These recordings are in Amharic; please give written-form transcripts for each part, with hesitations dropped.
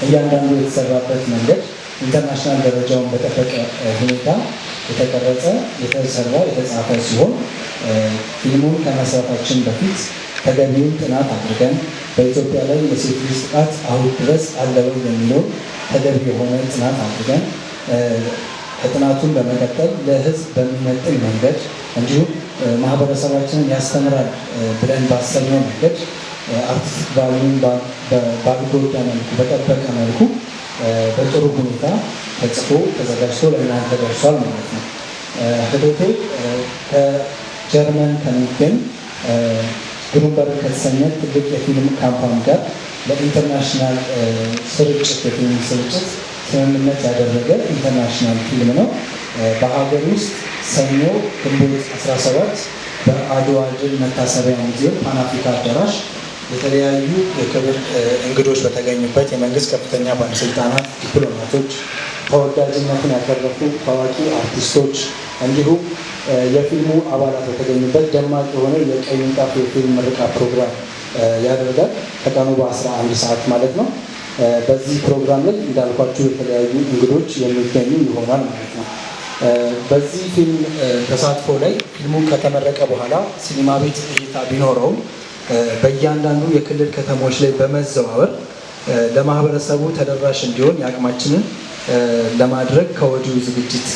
እያንዳንዱ የተሰራበት መንገድ ኢንተርናሽናል ደረጃውን በጠበቀ ሁኔታ የተቀረጸ የተሰራ የተጻፈ ሲሆን ፊልሙን ከመስራታችን በፊት ተገቢውን ጥናት አድርገን በኢትዮጵያ ላይ የሴት ልጅ ጥቃት አሁን ድረስ አለ ወይ የሚለው ተገቢ የሆነ ጥናት አድርገን ከጥናቱን በመቀጠል ለሕዝብ በሚመጥን መንገድ እንዲሁም ማህበረሰባችንን ያስተምራል ብለን ባሰብነው መንገድ አርቲስቲክ ቫልዩን ባልጎዳ መልኩ በጠበቀ መልኩ በጥሩ ሁኔታ ተጽፎ ተዘጋጅቶ ለእናንተ ደርሷል ማለት ነው። ህዶቴ ከጀርመን ከሚገኝ ግሩንበርግ ከተሰኘ ትልቅ የፊልም ካምፓኒ ጋር ለኢንተርናሽናል ስርጭት የፊልም ስርጭት ስምምነት ያደረገ ኢንተርናሽናል ፊልም ነው። በሀገር ውስጥ ሰኞ ግንቦት 17 በአድዋ ድል መታሰቢያ ሙዚየም ፓን አፍሪካ አዳራሽ የተለያዩ የክብር እንግዶች በተገኙበት የመንግስት ከፍተኛ ባለስልጣናት፣ ዲፕሎማቶች፣ ተወዳጅነትን ያተረፉ ታዋቂ አርቲስቶች እንዲሁም የፊልሙ አባላት በተገኙበት ደማቅ የሆነ የቀይ ምንጣፍ የፊልም ምረቃ ፕሮግራም ያደርጋል። ከቀኑ በ11 ሰዓት ማለት ነው። በዚህ ፕሮግራም ላይ እንዳልኳችሁ የተለያዩ እንግዶች የሚገኙ ይሆናል ማለት ነው። በዚህ ፊልም ተሳትፎ ላይ ፊልሙ ከተመረቀ በኋላ ሲኒማ ቤት እይታ ቢኖረውም በእያንዳንዱ የክልል ከተሞች ላይ በመዘዋወር ለማህበረሰቡ ተደራሽ እንዲሆን የአቅማችንን ለማድረግ ከወዲሁ ዝግጅት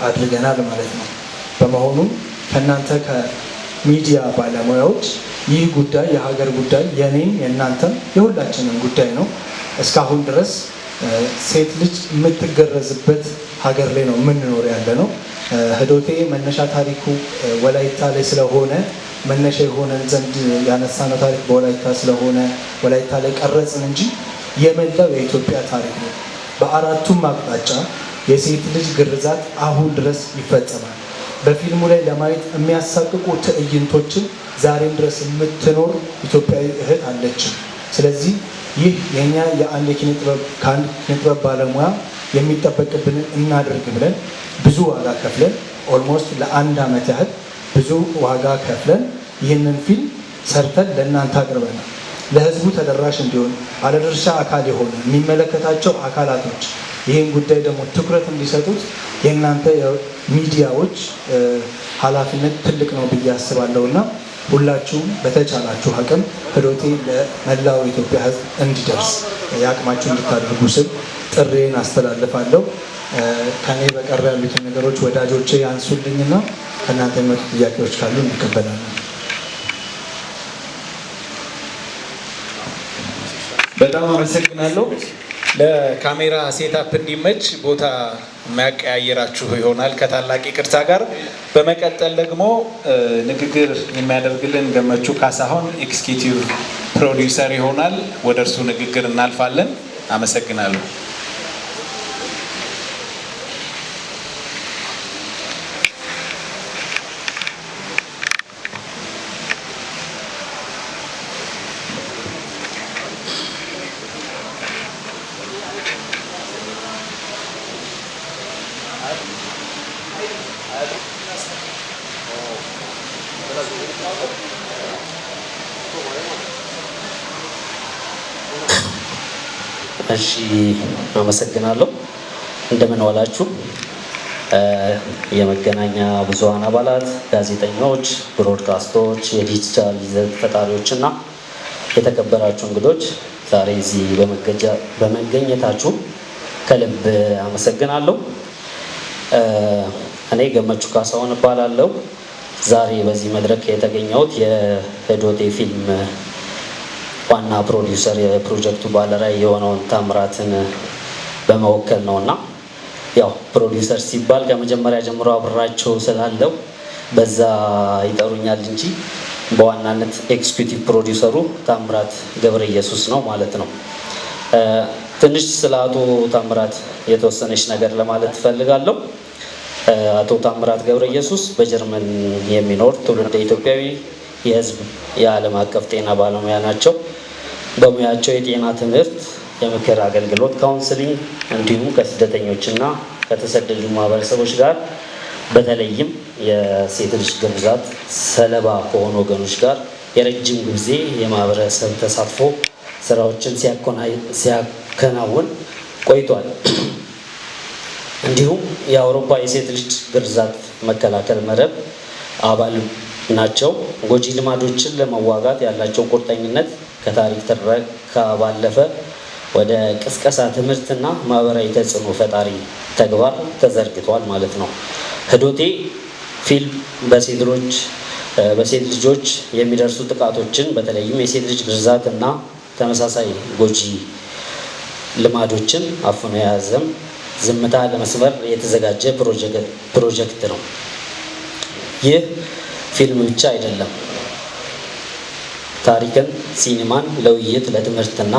አድርገናል ማለት ነው። በመሆኑም ከእናንተ ከሚዲያ ባለሙያዎች ይህ ጉዳይ የሀገር ጉዳይ የኔም የእናንተም የሁላችንም ጉዳይ ነው። እስካሁን ድረስ ሴት ልጅ የምትገረዝበት ሀገር ላይ ነው የምንኖር ያለ ነው። ህዶቴ መነሻ ታሪኩ ወላይታ ላይ ስለሆነ መነሻ የሆነን ዘንድ ያነሳነው ታሪክ በወላይታ ስለሆነ ወላይታ ላይ ቀረጽን እንጂ የመላው የኢትዮጵያ ታሪክ ነው። በአራቱም አቅጣጫ የሴት ልጅ ግርዛት አሁን ድረስ ይፈጸማል። በፊልሙ ላይ ለማየት የሚያሳቅቁ ትዕይንቶችን ዛሬም ድረስ የምትኖር ኢትዮጵያዊ እህት አለችን። ስለዚህ ይህ የኛ የአንድ የኪነ ጥበብ ባለሙያ የሚጠበቅብንን እናድርግ ብለን ብዙ ዋጋ ከፍለን ኦልሞስት ለ1 ዓመት ያህል ብዙ ዋጋ ከፍለን ይህንን ፊልም ሰርተን ለእናንተ አቅርበናል። ለህዝቡ ተደራሽ እንዲሆን ባለድርሻ አካል የሆነ የሚመለከታቸው አካላቶች ይህን ጉዳይ ደግሞ ትኩረት እንዲሰጡት የእናንተ ሚዲያዎች ኃላፊነት ትልቅ ነው ብዬ አስባለሁ እና ሁላችሁም በተቻላችሁ አቅም ህዶቴ ለመላው ኢትዮጵያ ህዝብ እንዲደርስ የአቅማችሁ እንድታደርጉ ስል ጥሬን አስተላልፋለሁ። ከኔ በቀር ያሉትን ነገሮች ወዳጆቼ ያንሱልኝና ከእናንተ የሚመጡ ጥያቄዎች ካሉ እንቀበላለን። በጣም አመሰግናለሁ። ለካሜራ ሴታፕ እንዲመች ቦታ የሚያቀያየራችሁ ይሆናል ከታላቅ ይቅርታ ጋር። በመቀጠል ደግሞ ንግግር የሚያደርግልን ገመቹ ካሳሁን ኤክስኪዩቲቭ ፕሮዲውሰር ይሆናል። ወደ እርሱ ንግግር እናልፋለን። አመሰግናለሁ። እሺ አመሰግናለሁ። እንደምን ዋላችሁ? የመገናኛ ብዙሃን አባላት፣ ጋዜጠኞች፣ ብሮድካስቶች፣ የዲጂታል ይዘት ፈጣሪዎች እና የተከበራችሁ እንግዶች ዛሬ እዚህ በመገኘታችሁ ከልብ አመሰግናለሁ። እኔ ገመቹ ካሳሁን እባላለሁ። ዛሬ በዚህ መድረክ የተገኘሁት የህዶቴ ፊልም ዋና ፕሮዲውሰር የፕሮጀክቱ ባለራዕይ የሆነውን ታምራትን በመወከል ነውና ያው ፕሮዲውሰር ሲባል ከመጀመሪያ ጀምሮ አብራቸው ስላለው በዛ ይጠሩኛል እንጂ በዋናነት ኤክስኪዩቲቭ ፕሮዲውሰሩ ታምራት ገብረ ኢየሱስ ነው ማለት ነው። ትንሽ ስለ አቶ ታምራት የተወሰነች ነገር ለማለት ፈልጋለሁ። አቶ ታምራት ገብረ ኢየሱስ በጀርመን የሚኖር ትውልደ ኢትዮጵያዊ የህዝብ የዓለም አቀፍ ጤና ባለሙያ ናቸው። በሙያቸው የጤና ትምህርት፣ የምክር አገልግሎት፣ ካውንስሊንግ እንዲሁም ከስደተኞችና ከተሰደዱ ማህበረሰቦች ጋር በተለይም የሴት ልጅ ግርዛት ሰለባ ከሆኑ ወገኖች ጋር የረጅም ጊዜ የማህበረሰብ ተሳትፎ ስራዎችን ሲያከናውን ቆይቷል። እንዲሁም የአውሮፓ የሴት ልጅ ግርዛት መከላከል መረብ አባል ናቸው። ጎጂ ልማዶችን ለመዋጋት ያላቸው ቁርጠኝነት ከታሪክ ትረካ ባለፈ ወደ ቅስቀሳ ትምህርትና ማህበራዊ ተጽዕኖ ፈጣሪ ተግባር ተዘርግቷል ማለት ነው። ህዶቴ ፊልም በሴት ልጆች የሚደርሱ ጥቃቶችን በተለይም የሴት ልጅ ግርዛት እና ተመሳሳይ ጎጂ ልማዶችን አፍኖ የያዘም ዝምታ ለመስበር የተዘጋጀ ፕሮጀክት ነው። ይህ ፊልም ብቻ አይደለም። ታሪክን፣ ሲኒማን ለውይይት ለትምህርትና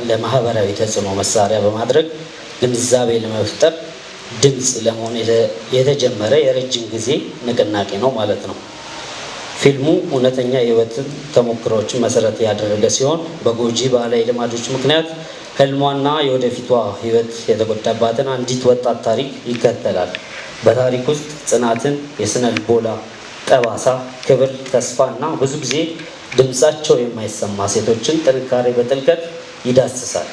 ለማህበራዊ ተጽዕኖ መሳሪያ በማድረግ ግንዛቤ ለመፍጠር ድምፅ ለመሆን የተጀመረ የረጅም ጊዜ ንቅናቄ ነው ማለት ነው። ፊልሙ እውነተኛ የህይወትን ተሞክሮዎችን መሰረት ያደረገ ሲሆን በጎጂ ባህላዊ ልማዶች ምክንያት ህልሟና የወደፊቷ ህይወት የተጎዳባትን አንዲት ወጣት ታሪክ ይከተላል። በታሪክ ውስጥ ጽናትን፣ የስነ ልቦና ጠባሳ፣ ክብር፣ ተስፋ እና ብዙ ጊዜ ድምፃቸው የማይሰማ ሴቶችን ጥንካሬ በጥልቀት ይዳስሳል።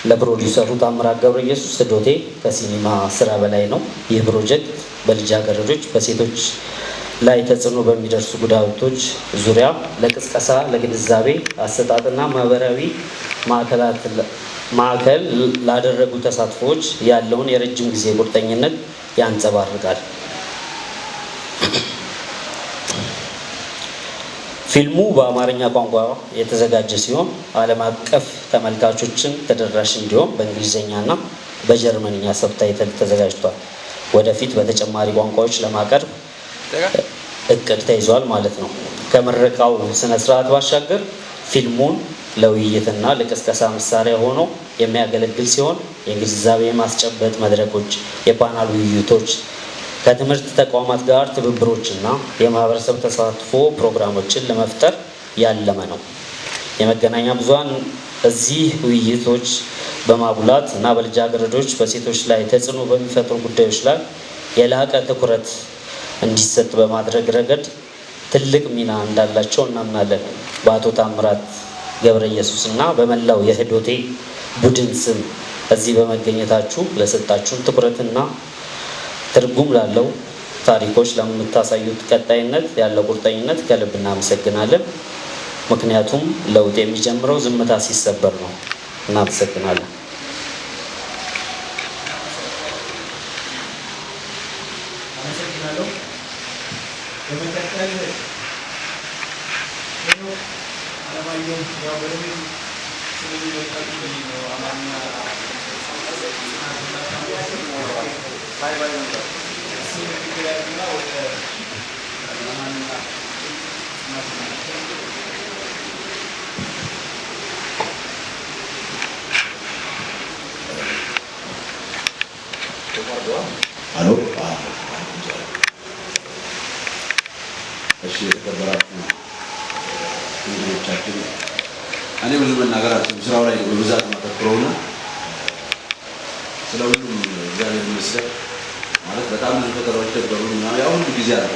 ለፕሮዲውሰሩ ታምራት ገብረ ኢየሱስ ህዶቴ ከሲኒማ ስራ በላይ ነው። ይህ ፕሮጀክት በልጃገረዶች በሴቶች ላይ ተጽዕኖ በሚደርሱ ጉዳቶች ዙሪያ ለቅስቀሳ፣ ለግንዛቤ አሰጣጥና ማህበራዊ ማዕከል ላደረጉ ተሳትፎዎች ያለውን የረጅም ጊዜ ቁርጠኝነት ያንጸባርቃል። ፊልሙ በአማርኛ ቋንቋ የተዘጋጀ ሲሆን ዓለም አቀፍ ተመልካቾችን ተደራሽ እንዲሆን በእንግሊዝኛና በጀርመንኛ ሰብታይትል ተዘጋጅቷል። ወደፊት በተጨማሪ ቋንቋዎች ለማቅረብ እቅድ ተይዟል ማለት ነው። ከምረቃው ስነ ስርዓት ባሻገር ፊልሙን ለውይይትና ለቅስቀሳ መሳሪያ ሆኖ የሚያገለግል ሲሆን የግንዛቤ ማስጨበጥ መድረኮች፣ የፓናል ውይይቶች፣ ከትምህርት ተቋማት ጋር ትብብሮችና የማህበረሰብ ተሳትፎ ፕሮግራሞችን ለመፍጠር ያለመ ነው። የመገናኛ ብዙሃን እዚህ ውይይቶች በማጉላት እና በልጃገረዶች በሴቶች ላይ ተጽዕኖ በሚፈጥሩ ጉዳዮች ላይ የላቀ ትኩረት እንዲሰጥ በማድረግ ረገድ ትልቅ ሚና እንዳላቸው እናምናለን። በአቶ ታምራት ገብረ ኢየሱስ እና በመላው የህዶቴ ቡድን ስም እዚህ በመገኘታችሁ ለሰጣችሁን ትኩረትና ትርጉም ላለው ታሪኮች ለምታሳዩት ቀጣይነት ያለው ቁርጠኝነት ከልብ እናመሰግናለን። ምክንያቱም ለውጥ የሚጀምረው ዝምታ ሲሰበር ነው። እናመሰግናለን። አሎ እሺ፣ የተከበራችሁ እንግዶቻችን፣ እኔ ብዙ መናገር አልችልም። ስራው ላይ በብዛት ማተኮረውና ስለ ሁሉም እግዚአብሔር ይመስገን ማለት በጣም ብዙ ፈተናዎች ነበሩና ያው ሁሉ ጊዜ አልፎ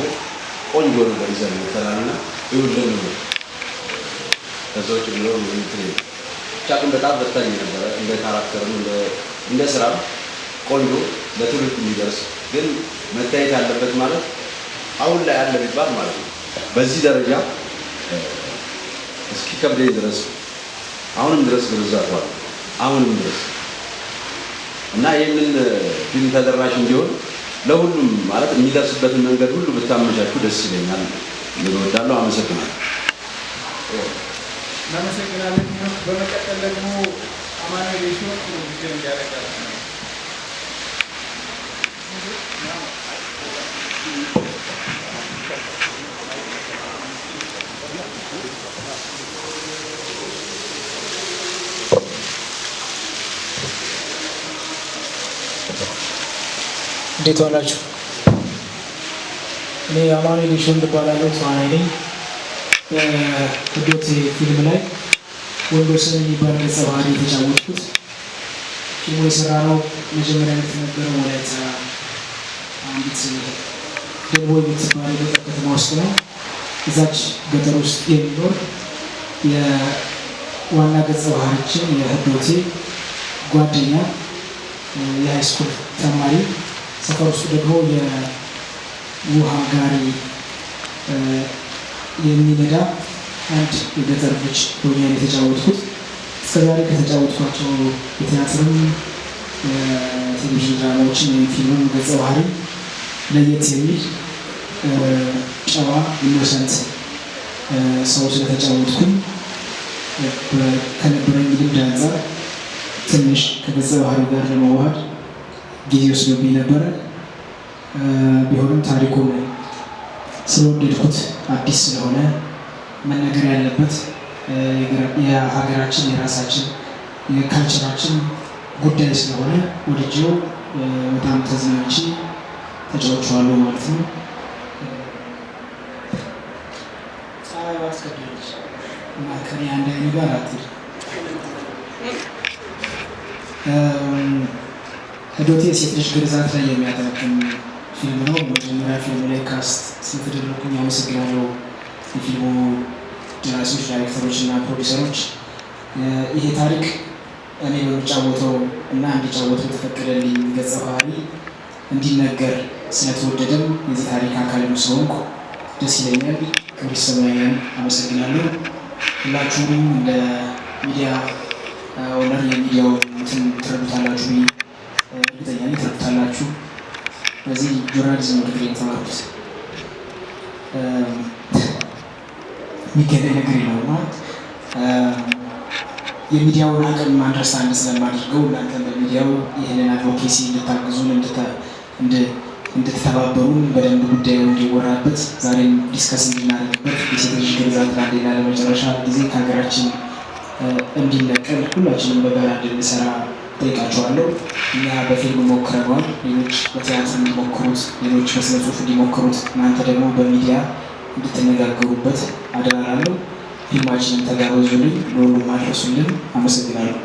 ቆንጆ ነገር ይዘን መተናልና ይሁን ነው። ከዛው ጭምሮ እንትን ቻቅም በጣም በታኝ ነበር። እንደ ካራክተርም እንደ ስራ ቆንጆ ለትውልድ የሚደርስ ግን መታየት ያለበት ማለት አሁን ላይ ያለ ቢባል ማለት ነው። በዚህ ደረጃ እስኪ ከብደኝ ድረስ አሁንም ድረስ ግርዛቷል አሁንም ድረስ እና ይህንን ፊልም ተደራሽ እንዲሆን ለሁሉም ማለት የሚደርስበትን መንገድ ሁሉ ብታመቻቹ ደስ ይለኛል። እወዳለሁ። አመሰግናለሁ። እናመሰግናለን። በመቀጠል ደግሞ አማኑኤል ሾት ፕሮዲውሰር እንዲያደርጋል። እንዴት ዋላችሁ? እኔ አማኑኤል ሾት እባላለሁ። ተዋናይ ነኝ። ህዶቴ ፊልም ላይ ወንዶሰን የሚባል ገጸ ባህሪ የተጫወትኩት ፊልሙ የሰራነው መጀመሪያ የተነገረው ወላይታ አንዲት ደቦ የምትባል ገጠር ከተማ ውስጥ ነው። እዛች ገጠር ውስጥ የሚኖር ዋና ገጸ ባህሪያችን የህዶቴ ጓደኛ የሃይስኩል ተማሪ ሰፈር ውስጥ ደግሞ የውሃ ጋሪ የሚነዳ አንድ የገጠር ልጅ ሆኜ የተጫወትኩት። እስከዛሬ ከተጫወትኳቸው የቲያትርም ቴሌቪዥን ድራማዎችን ወይም ፊልምም ገጸ ባህሪ ለየት የሚል ጨዋ ኢኖሰንት ሰው ስለተጫወትኩኝ ከነበረኝ ልምድ አንጻር ትንሽ ከገጸ ባህሪ ጋር ለመዋሃድ ጊዜ ወስዶብኝ ነበረ። ቢሆንም ታሪኩን ስለወደድኩት አዲስ ስለሆነ መነገር ያለበት የሀገራችን የራሳችን የካልቸራችን ጉዳይ ስለሆነ ወድጄው በጣም ተዝናንቼ ተጫውቼዋለሁ ማለት ነው። ፀሐይ አስገድለች እና ከኔ አንድ አይነት ጋር አትል ህዶቴ ሴት ልጅ ግርዛት ላይ የሚያጠነጥን ፊልም ነው። በመጀመሪያ ፊልም ላይ ካስት ስለተደረጉኝ አመሰግናለሁ። የፊልሙ ደራሲዎች፣ ዳይሬክተሮች እና ፕሮዲሰሮች። ይሄ ታሪክ እኔ በሚጫወተው እና እንዲጫወት በተፈቀደልኝ ገጸ ባህሪ እንዲነገር ስለተወደደም የዚህ ታሪክ አካል ስለሆንኩ ደስ ይለኛል። ክብር ይሰማኛል። አመሰግናለሁ። ሁላችሁም እንደ ሚዲያ ኦነር የሚዲያው እንትን ትረዱታላችሁ፣ እርግጠኛ ነኝ ትረዱታላችሁ። በዚህ ጆርናሊዝም ዲግሪ የተማርኩት የሚገናኝ ነገር የለውም። የሚዲያውን አቅም አንደርስታንድ ስለማድርገው እናንተን በሚዲያው ይህንን አድቮኬሲ እንድታግዙን እንድትተባበሩን በደንብ ጉዳዩ እንዲወራበት ዛሬም ዲስከስ እንድናደርግበት የሴት ልጅ ግርዛት ለአንዴና ለመጨረሻ ጊዜ ከሀገራችን እንዲነቀል ሁላችንም በጋራ እንድንሰራ ጠይቃችኋለሁ። እኛ በፊልም ሞክረነዋል፣ ሌሎች በቲያትር እንዲሞክሩት፣ ሌሎች በስነ ጽሁፍ እንዲሞክሩት፣ እናንተ ደግሞ በሚዲያ እንድትነጋገሩበት አደራ እላለሁ። ፊልማችንን ተጋበዙልኝ፣ ለሁሉም አድረሱልን። አመሰግናለሁ።